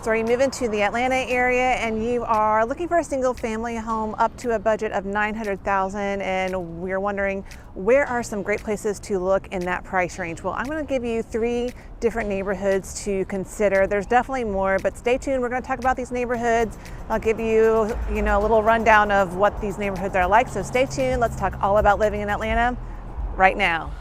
So are you moving to the Atlanta area and you are looking for a single family home up to a budget of $900,000, and we're wondering where are some great places to look in that price range? Well, I'm going to give you 3 different neighborhoods to consider. There's definitely more, but stay tuned. We're going to talk about these neighborhoods. I'll give you, a little rundown of what these neighborhoods are like. So stay tuned. Let's talk all about living in Atlanta right now.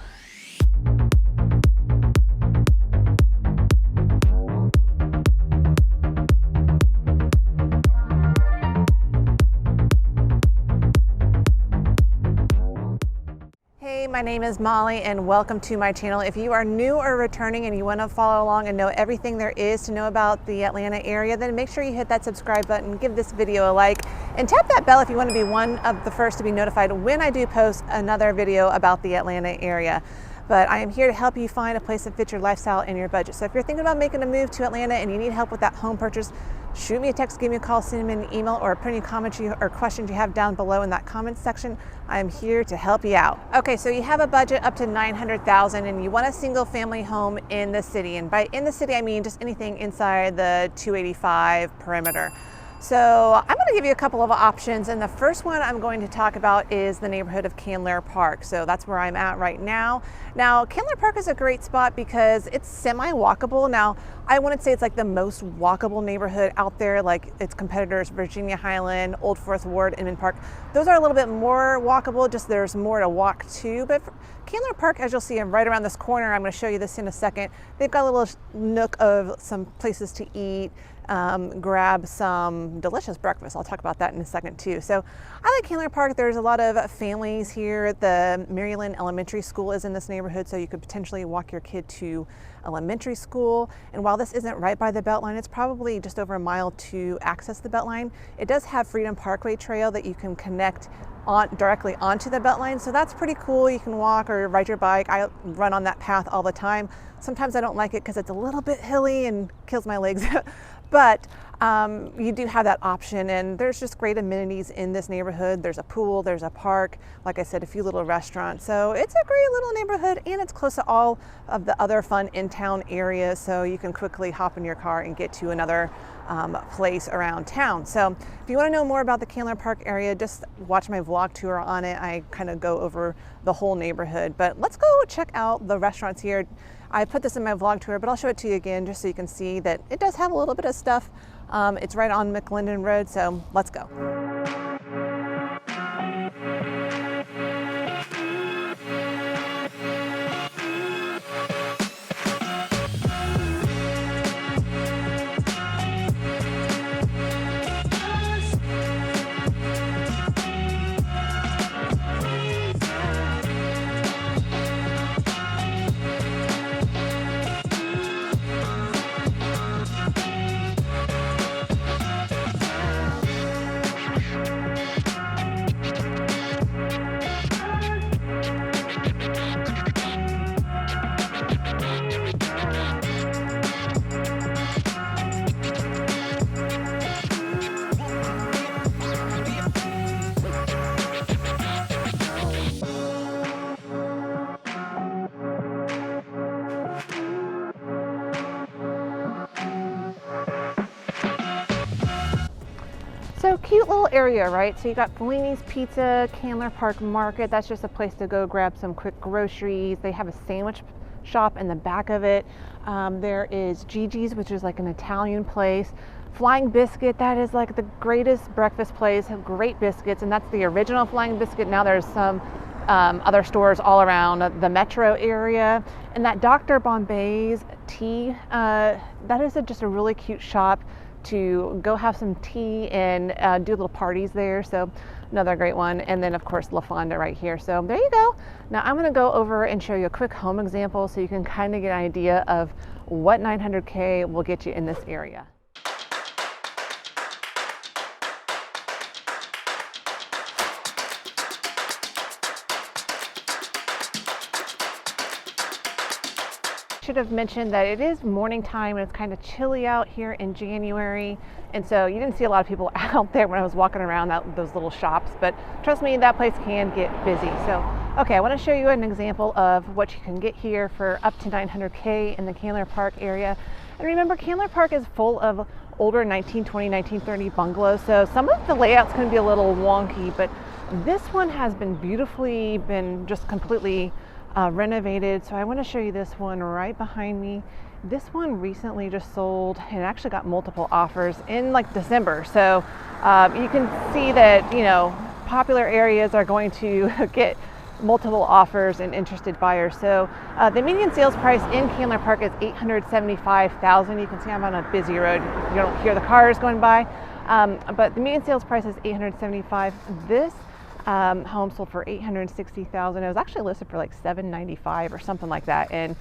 Hey, my name is Molly and welcome to my channel. If you are new or returning and you want to follow along and know everything there is to know about the Atlanta area, then make sure you hit that subscribe button, give this video a like, and tap that bell if you want to be one of the first to be notified when I do post another video about the Atlanta area. But I am here to help you find a place that fits your lifestyle and your budget. So if you're thinking about making a move to Atlanta and you need help with that home purchase, shoot me a text, give me a call, send me an email, or put any comments or questions you have down below in that comment section. I'm here to help you out. Okay, so you have a budget up to $900,000 and you want a single family home in the city. And by in the city, I mean just anything inside the 285 perimeter. So I'm going to give you a couple of options, and the first one I'm going to talk about is the neighborhood of Candler Park. So that's where I'm at right now. Now, Candler Park is a great spot because it's semi-walkable. Now, I wouldn't say it's like the most walkable neighborhood out there, like its competitors, Virginia Highland, Old Fourth Ward, Inman Park. Those are a little bit more walkable, just there's more to walk to. But Candler Park, as you'll see, I'm right around this corner. I'm going to show you this in a second. They've got a little nook of some places to eat. Grab some delicious breakfast. I'll talk about that in a second too. So I like Candler Park. There's a lot of families here. The Maryland Elementary School is in this neighborhood, so you could potentially walk your kid to elementary school. And while this isn't right by the Beltline, it's probably just over a mile to access the Beltline. It does have Freedom Parkway Trail that you can connect directly onto the Beltline, so that's pretty cool. You can walk or ride your bike. I run on that path all the time. Sometimes I don't like it because it's a little bit hilly and kills my legs. But you do have that option, and there's just great amenities in this neighborhood. There's a pool, there's a park, like I said, a few little restaurants. So it's a great little neighborhood, and it's close to all of the other fun in-town areas, so you can quickly hop in your car and get to another place around town. So if you want to know more about the Candler Park area, just watch my vlog tour on it. I kind of go over the whole neighborhood. But let's go check out the restaurants here. I put this in my vlog tour, but I'll show it to you again just so you can see that it does have a little bit of stuff. It's right on McLendon Road, so let's go. So cute little area, right? So you got Fellini's Pizza, Candler Park Market. That's just a place to go grab some quick groceries. They have a sandwich shop in the back of it. There is Gigi's, which is like an Italian place. Flying Biscuit, that is like the greatest breakfast place. Have great biscuits, and that's the original Flying Biscuit. Now there's some other stores all around the metro area. And that Dr. Bombay's tea, that is just a really cute shop to go have some tea and do little parties there. So another great one. And then of course La Fonda right here. So there you go. Now I'm going to go over and show you a quick home example so you can kind of get an idea of what 900K will get you in this area. Should have mentioned that it is morning time and it's kind of chilly out here in January, and so you didn't see a lot of people out there when I was walking around those little shops, but trust me, that place can get busy. So okay, I want to show you an example of what you can get here for up to 900K in the Candler Park area. And remember, Candler Park is full of older 1920, 1930 bungalows. So some of the layouts can be a little wonky, but this one has been beautifully, just completely renovated. So I want to show you this one right behind me. This one recently just sold and actually got multiple offers in like December. So you can see that, you know, popular areas are going to get multiple offers and interested buyers. So the median sales price in Candler Park is $875,000. You can see I'm on a busy road. You don't hear the cars going by, but the median sales price is $875,000. This home sold for $860,000. It was actually listed for like $795,000 or something like that, and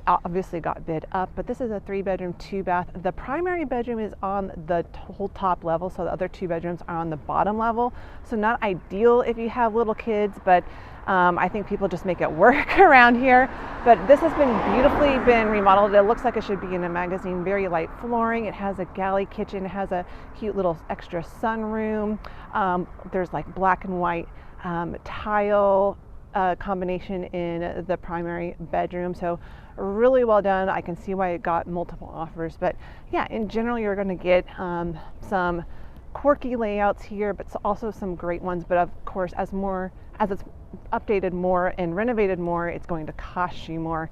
obviously got bid up. But this is a 3-bedroom, 2-bath. The primary bedroom is on the whole top level, so the other 2 bedrooms are on the bottom level. So not ideal if you have little kids, but I think people just make it work around here. But this has been beautifully remodeled. It looks like it should be in a magazine. Very light flooring. It has a galley kitchen. It has a cute little extra sunroom. There's like black and white tile combination in the primary bedroom. So really well done. I can see why it got multiple offers. But yeah, in general, you're going to get some quirky layouts here, but also some great ones. But of course, as it's updated more and renovated more, it's going to cost you more.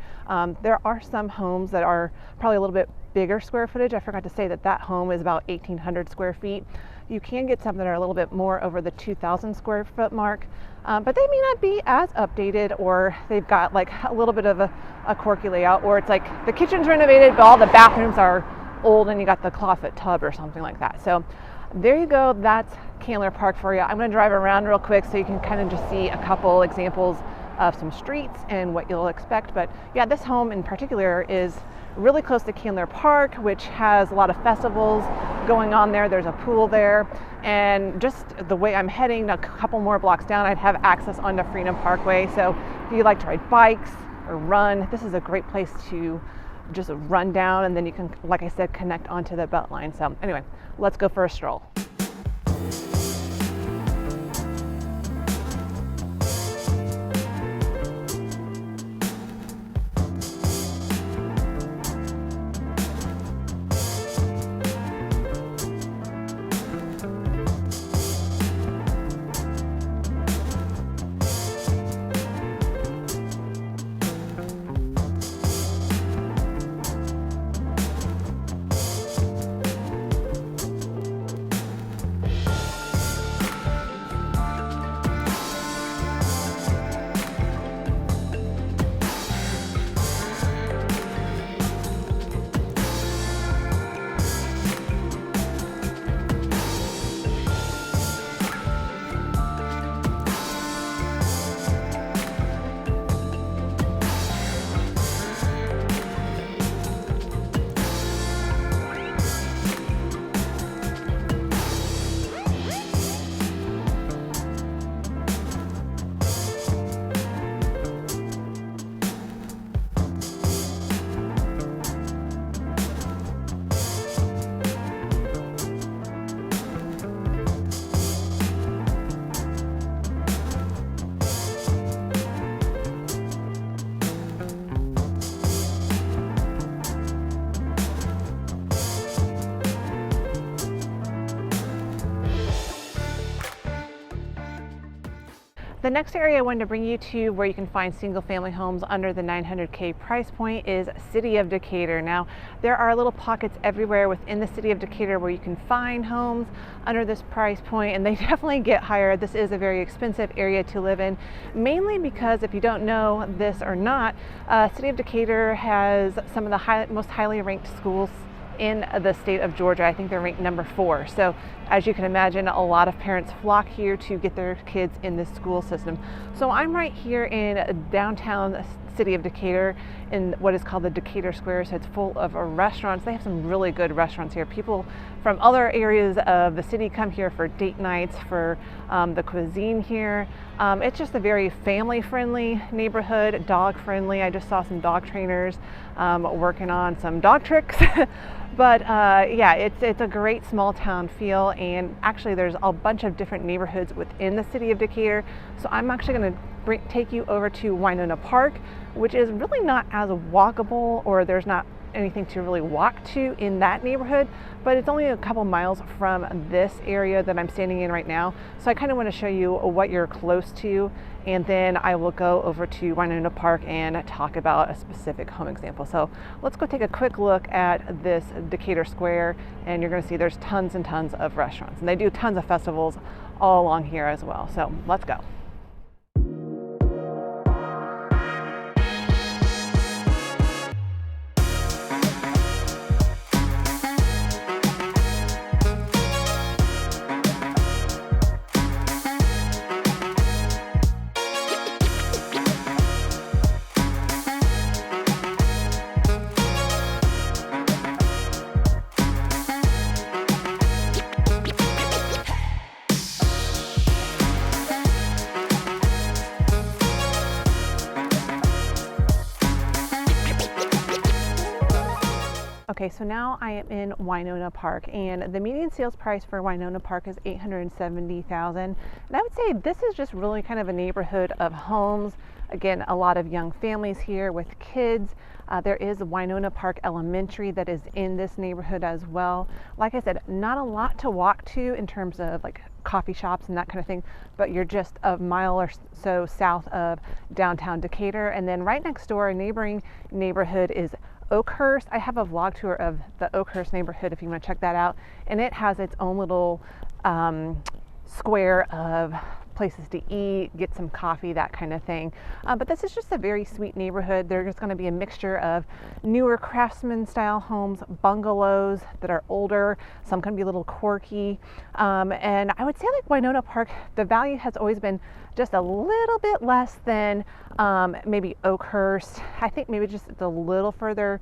There are some homes that are probably a little bit bigger square footage. I forgot to say that home is about 1,800 square feet. You can get some that are a little bit more over the 2,000 square foot mark, but they may not be as updated, or they've got like a little bit of a quirky layout, or it's like the kitchen's renovated but all the bathrooms are old and you got the clawfoot tub or something like that. So there you go. That's Candler Park for you. I'm going to drive around real quick so you can kind of just see a couple examples of some streets and what you'll expect. But yeah, this home in particular is really close to Candler Park, which has a lot of festivals going on there. There's a pool there, and just the way I'm heading a couple more blocks down, I'd have access onto Freedom Parkway. So if you like to ride bikes or run, this is a great place to just run down, and then you can, like I said, connect onto the Beltline. So anyway, let's go for a stroll. The next area I wanted to bring you to where you can find single family homes under the $900K price point is City of Decatur. Now, there are little pockets everywhere within the City of Decatur where you can find homes under this price point, and they definitely get higher. This is a very expensive area to live in, mainly because, if you don't know this or not, City of Decatur has some of the most highly ranked schools in the state of Georgia. I think they're ranked number 4. So as you can imagine, a lot of parents flock here to get their kids in this school system. So I'm right here in downtown City of Decatur in what is called the Decatur Square. So it's full of restaurants. They have some really good restaurants here. People from other areas of the city come here for date nights, for the cuisine here. It's just a very family-friendly neighborhood, dog-friendly. I just saw some dog trainers working on some dog tricks. But yeah, it's a great small town feel, and actually there's a bunch of different neighborhoods within the City of Decatur. So I'm actually going to take you over to Winnona Park, which is really not as walkable, or there's not anything to really walk to in that neighborhood, but it's only a couple miles from this area that I'm standing in right now. So I kind of want to show you what you're close to, and then I will go over to Winnona Park and talk about a specific home example. So let's go take a quick look at this Decatur Square, and you're going to see there's tons and tons of restaurants, and they do tons of festivals all along here as well. So let's go. Okay, so now I am in Winnona Park, and the median sales price for Winnona Park is $870,000. And I would say this is just really kind of a neighborhood of homes. Again, a lot of young families here with kids. There is Winnona Park Elementary that is in this neighborhood as well. Like I said, not a lot to walk to in terms of like coffee shops and that kind of thing, but you're just a mile or so south of downtown Decatur. And then right next door, a neighboring neighborhood is Oakhurst. I have a vlog tour of the Oakhurst neighborhood if you want to check that out, and it has its own little square of places to eat, get some coffee, that kind of thing. But this is just a very sweet neighborhood. There's going to be a mixture of newer craftsman style homes, bungalows that are older, some can be a little quirky. And I would say like Winnona Park, the value has always been just a little bit less than maybe Oakhurst. I think maybe just a little further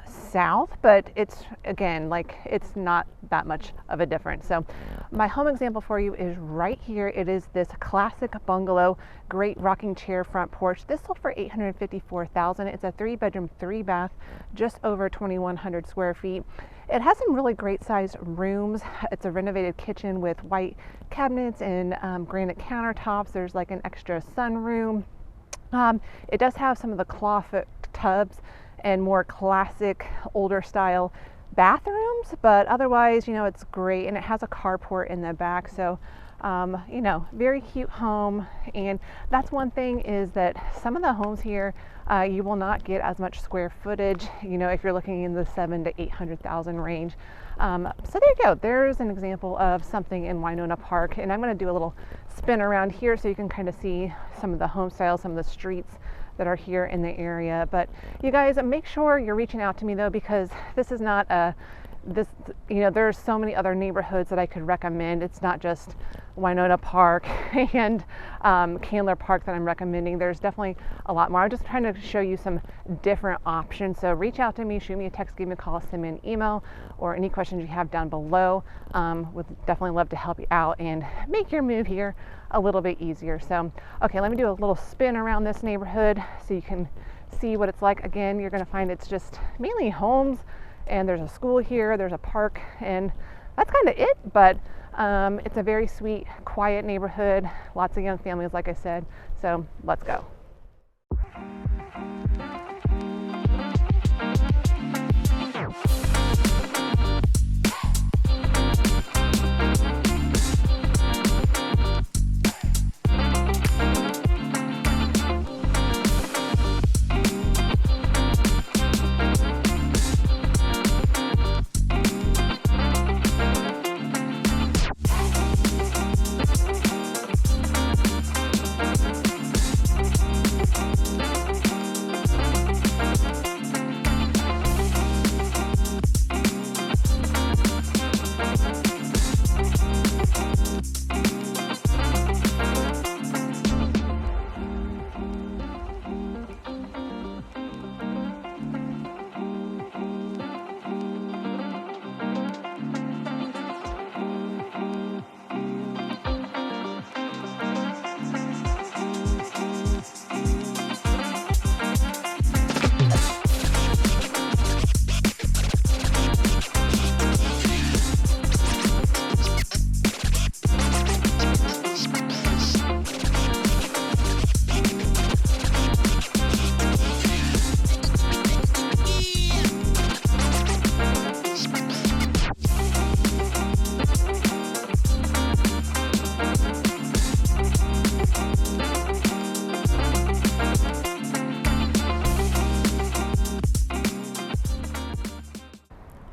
south, but it's again like it's not that much of a difference. So my home example for you is right here. It is this classic bungalow, great rocking chair front porch. This sold for $854,000. It's a 3-bedroom 3-bath, just over 2,100 square feet. It has some really great sized rooms. It's a renovated kitchen with white cabinets and granite countertops. There's like an extra sunroom. It does have some of the clawfoot tubs and more classic older style bathrooms, but otherwise, you know, it's great, and it has a carport in the back. So you know, very cute home. And that's one thing, is that some of the homes here you will not get as much square footage, you know, if you're looking in the 700,000 to 800,000 range. So there you go. There's an example of something in Winnona Park, and I'm going to do a little spin around here so you can kind of see some of the home styles, some of the streets that are here in the area. But you guys, make sure you're reaching out to me though, because this is not you know, there's so many other neighborhoods that I could recommend. It's not just Winnona Park and Candler Park that I'm recommending. There's definitely a lot more. I'm just trying to show you some different options. So reach out to me, shoot me a text, give me a call, send me an email, or any questions you have down below. Would definitely love to help you out and make your move here a little bit easier. So, okay, let me do a little spin around this neighborhood so you can see what it's like. Again, you're going to find it's just mainly homes, and there's a school here, there's a park, and that's kind of it. But it's a very sweet, quiet neighborhood, lots of young families, like I said. So let's go.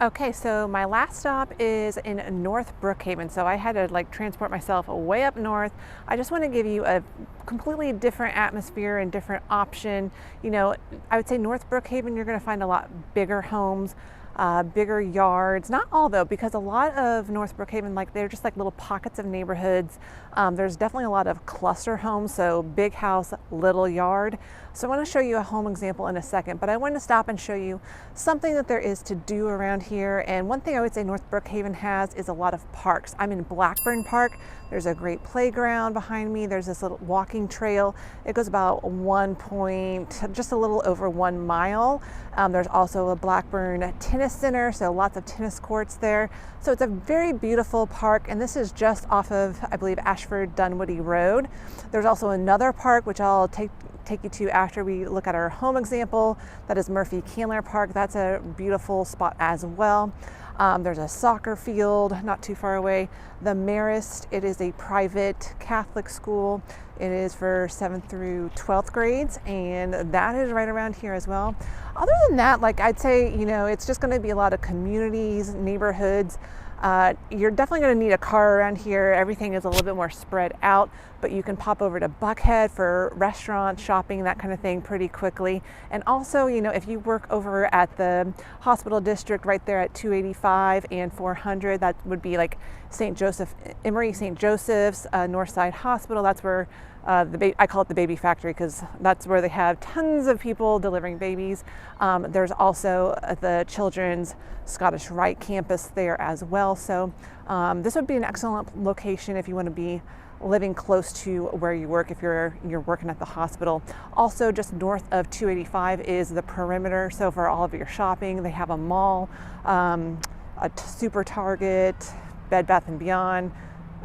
Okay, so my last stop is in North Brookhaven. So I had to like transport myself way up north. I just want to give you a completely different atmosphere and different option. You know, I would say North Brookhaven, you're going to find a lot bigger homes, bigger yards. Not all though, because a lot of North Brookhaven, like they're just like little pockets of neighborhoods. There's definitely a lot of cluster homes, so big house, little yard. So I want to show you a home example in a second, but I want to stop and show you something that there is to do around here. And one thing I would say North Brookhaven has is a lot of parks. I'm in Blackburn Park. There's a great playground behind me. There's this little walking trail. It goes about just a little over 1 mile. There's also a Blackburn tennis center, so lots of tennis courts there. So it's a very beautiful park, and this is just off of, I believe, Ashford Dunwoody Road. There's also another park, which I'll take you to after we look at our home example. That is Murphy Candler Park. That's a beautiful spot as well. There's a soccer field not too far away. The Marist, it is a private Catholic school. It is for 7th through 12th grades, and that is right around here as well. Other than that, like I'd say, you know, it's just going to be a lot of communities, neighborhoods. You're definitely going to need a car around here. Everything is a little bit more spread out, but you can pop over to Buckhead for restaurants, shopping, that kind of thing pretty quickly. And also, you know, if you work over at the hospital district right there at 285 and 400, that would be like Emory St. Joseph's, Northside Hospital. That's where I call it the baby factory because that's where they have tons of people delivering babies. There's also the Children's Scottish Rite campus there as well. So this would be an excellent location if you want to be living close to where you work, if you're working at the hospital. Also, just north of 285 is the perimeter. So for all of your shopping, they have a mall, a Super Target, Bed Bath & Beyond,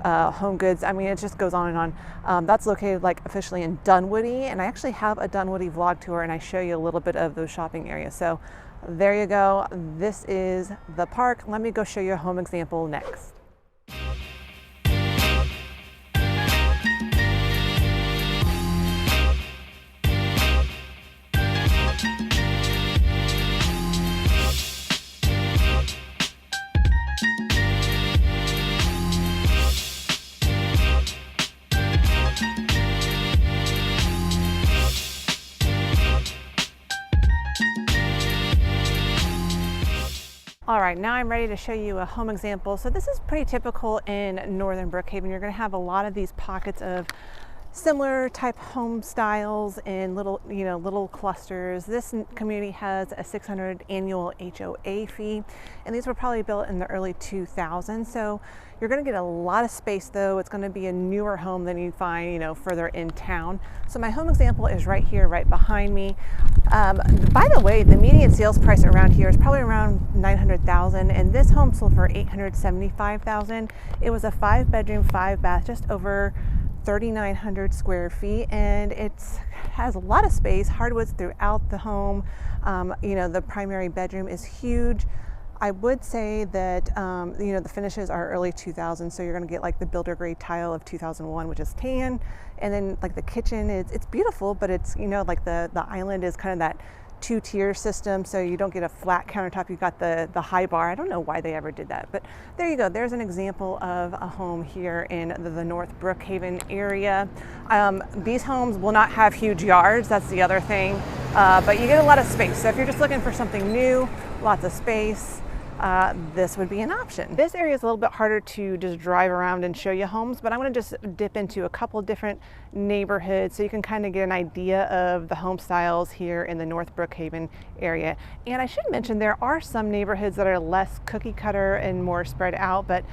Home Goods. I mean, it just goes on and on. That's located like officially in Dunwoody, and I actually have a Dunwoody vlog tour, and I show you a little bit of those shopping areas. So there you go. This is the park. Let me go show you a home example next. All right, now I'm ready to show you a home example. So this is pretty typical in northern Brookhaven. You're going to have a lot of these pockets of similar type home styles in little clusters. This community has a $600 annual HOA fee, and these were probably built in the early 2000s. So you're going to get a lot of space though. It's going to be a newer home than you'd find, you know, further in town. So my home example is right here, right behind me. By the way, the median sales price around here is probably around $900,000, and this home sold for $875,000. It was a 5-bedroom, 5-bath, just over 3,900 square feet, and it has a lot of space, hardwoods throughout the home. You know, the primary bedroom is huge. I would say that, you know, the finishes are early 2000s, so you're going to get like the builder grade tile of 2001, which is tan. And then like the kitchen it's beautiful, but it's, you know, like the island is kind of that 2-tier system, so you don't get a flat countertop. You've got the high bar. I don't know why they ever did that, but there you go. There's an example of a home here in the North Brookhaven area. These homes will not have huge yards. That's the other thing, but you get a lot of space. So if you're just looking for something new, lots of space, this would be an option. This area is a little bit harder to just drive around and show you homes, but I want to just dip into a couple different neighborhoods so you can kind of get an idea of the home styles here in the North Brookhaven area. And I should mention there are some neighborhoods that are less cookie cutter and more spread out, but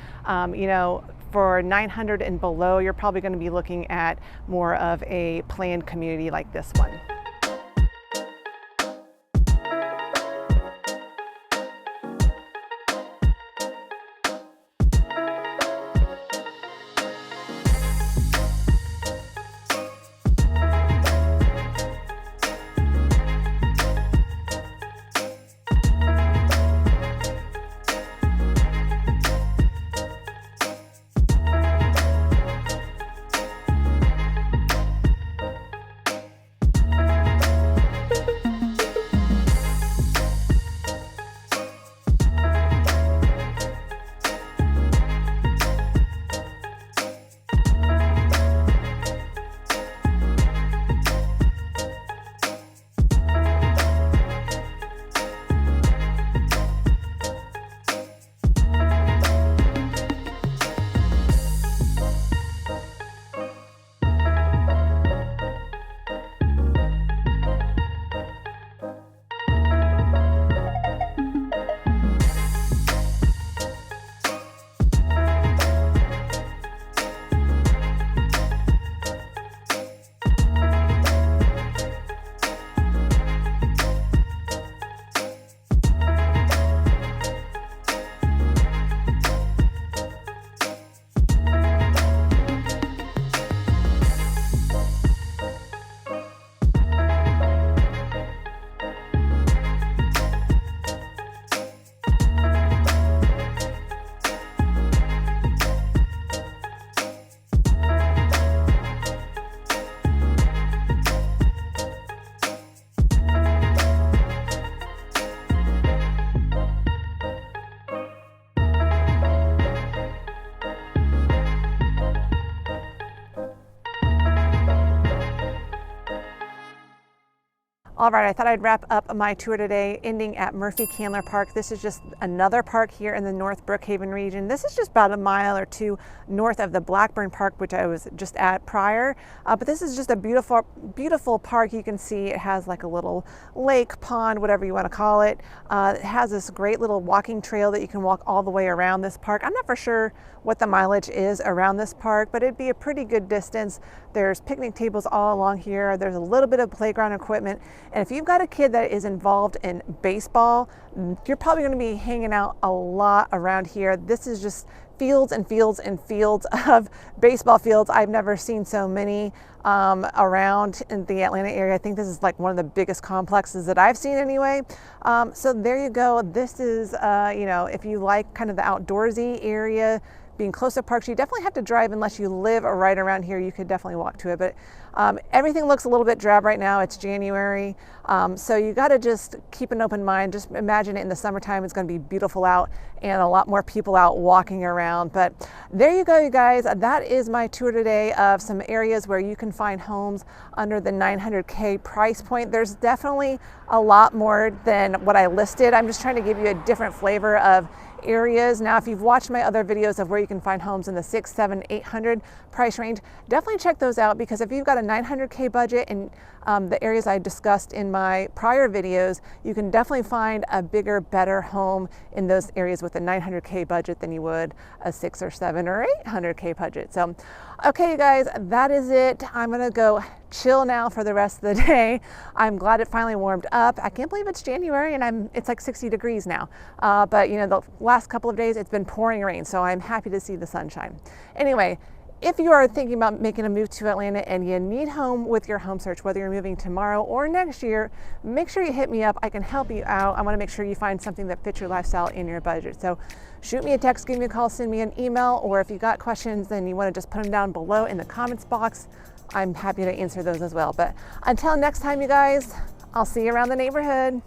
you know, for 900 and below, you're probably going to be looking at more of a planned community like this one. All right, I thought I'd wrap up my tour today, ending at Murphy Candler Park. This is just another park here in the North Brookhaven region. This is just about a mile or two north of the Blackburn Park, which I was just at prior. But this is just a beautiful, beautiful park. You can see it has like a little lake, pond, whatever you want to call it. It has this great little walking trail that you can walk all the way around this park. I'm not for sure what the mileage is around this park, but it'd be a pretty good distance. There's picnic tables all along here. There's a little bit of playground equipment. And if you've got a kid that is involved in baseball, you're probably going to be hanging out a lot around here. This is just fields and fields and fields of baseball fields. I've never seen so many around in the Atlanta area. I think this is like one of the biggest complexes that I've seen anyway. So there you go. This is, you know, if you like kind of the outdoorsy area, being close to parks, you definitely have to drive unless you live right around here. You could definitely walk to it, but everything looks a little bit drab right now. It's January, so you got to just keep an open mind. Just imagine it in the summertime. It's going to be beautiful out and a lot more people out walking around. But there you go, you guys. That is my tour today of some areas where you can find homes under the 900K price point. There's definitely a lot more than what I listed. I'm just trying to give you a different flavor of areas. Now, if you've watched my other videos of where you can find homes in the 600, 700, 800 price range, definitely check those out, because if you've got a 900K budget in the areas I discussed in my prior videos, you can definitely find a bigger, better home in those areas with a 900K budget than you would a 600 or 700 or 800K budget. So, okay, you guys, that is it. I'm gonna go chill now for the rest of the day. I'm glad it finally warmed up. I can't believe it's January and it's like 60 degrees now. But you know, the last couple of days it's been pouring rain, so I'm happy to see the sunshine. Anyway, if you are thinking about making a move to Atlanta and you need home with your home search, whether you're moving tomorrow or next year, make sure you hit me up. I can help you out. I want to make sure you find something that fits your lifestyle and your budget. So shoot me a text, give me a call, send me an email, or if you got questions, then you want to just put them down below in the comments box. I'm happy to answer those as well. But until next time, you guys, I'll see you around the neighborhood.